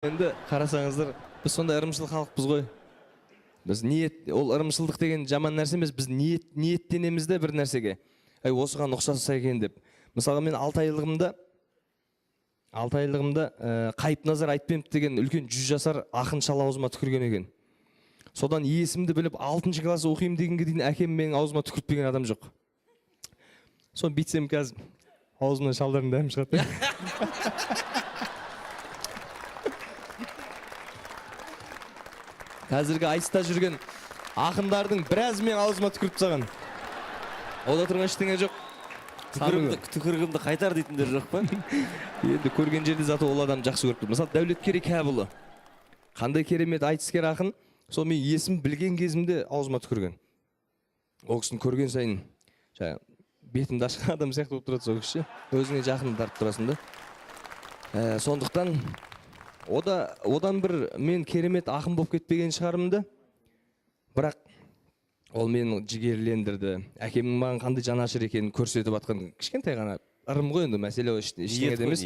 Енді қарасаңыздар, біз сонда ырымшыл халықпыз ғой. Біз ол ырымшылдық деген жаман нәрсе емес, біз ниеттенеміз де бір нәрсеге. Осыған ұқсаса екен деп. Мысалға мен 6 айлығымда Қайыпназар Айтпенов деген үлкен 100 жасар ақын шал аузыма түкірген екен. Содан есімді біліп 6 класс оқимын дегенге дейін әкем менің аузыма түкіртпеген адам жоқ. Соны бүйтсем қазір аузымнан шалдардың дәмі шығады. Қазіргі айтыста жүрген ақындардың біраз мен аузыма түкіріп тастаған. Ода тұрған ештеңе жоқ. Түкірігімді қайтар дейтіндер жоқ па? Енді көрген жерде заты ол адам жақсы көріп тұр. Мысалы Дәулеткерей Кәпұлы. Қандай керемет айтыскер ақын. Сол мен есім білген кезімде аузыма түкірген. Ол кісіні көрген сайын бетімді ашқан адам сияқты болып тұрады сол кісі. Өзіңе жақын тартып тұрасың да. Сондықтан одан бір мен керемет ақын болып кетпеген шығарымды. Бірақ ол мені жігерлендірді. Әкемнің маған қандай жанашыр екенін көрсетіп атқан кішкентай ғана ырым ғой енді, мәселе ештеңе емес.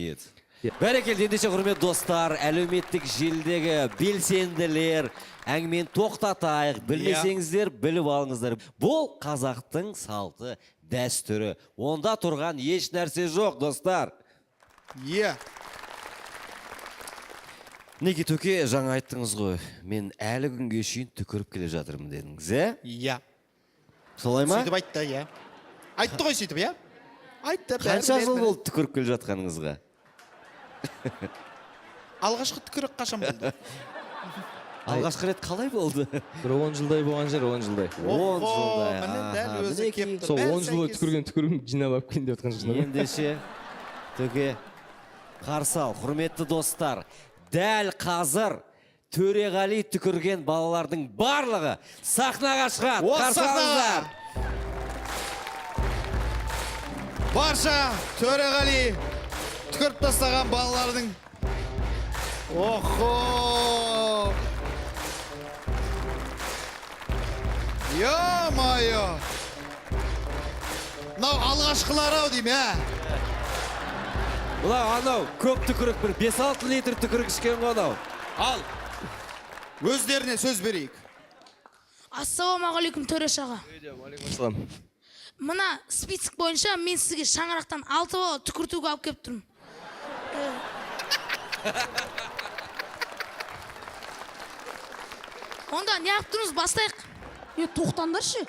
Бәрекелді, ендеше құрметті достар, әлеуметтік желідегі белсенділер, әңгімені тоқтатайық, білмесеңіздер біліп алыңыздар. Бұл қазақтың салты, дәстүрі. Онда тұрған еш нәрсе жоқ, достар. Неге төке, жаңа айттыңыз ғой, мен әлі күнге шейін түкіріп келе жатырмын дедіңіз, Иә. Солай ма? Сөйтіп айтты, иә. Айтты ғой сөйтіп, иә? Айтты. Қанша жыл болды түкіріп келе жатқаныңызға? Алғашқы түкірік қашан болды? Алғашқы рет қалай болды? Бір 10 жылдай болған жер, 10 жылдай. 10 жылдай. Міне дәл өзі кеп тұр. Сол 10 жыл түкірген түкірім жинап алып келін деп отқан шығар. Ендеше, төке, қарсы ал, құрметті достар. Дәл қазір Төреғали түкірген балалардың барлығы сахнаға шығады. Қарсы алыңыздар. Барша Төреғали түкіріп тастаған балалардың. Охо! Йо-майо! Мынау алғашқылар-ау деймін, ә? Бұлар анау көп түкірік, бір 5-6 литр түкірік ішкен ғой анау. Ал, өздеріне сөз берейік. Ассалаумағалейкум Төреш аға. Алейкумассалам. Мына список бойынша мен сізге шаңырақтан 6 бала түкіртуге алып келіп тұрмын. Онда не алып тұрмыз, бастайық. Тоқтаңдаршы.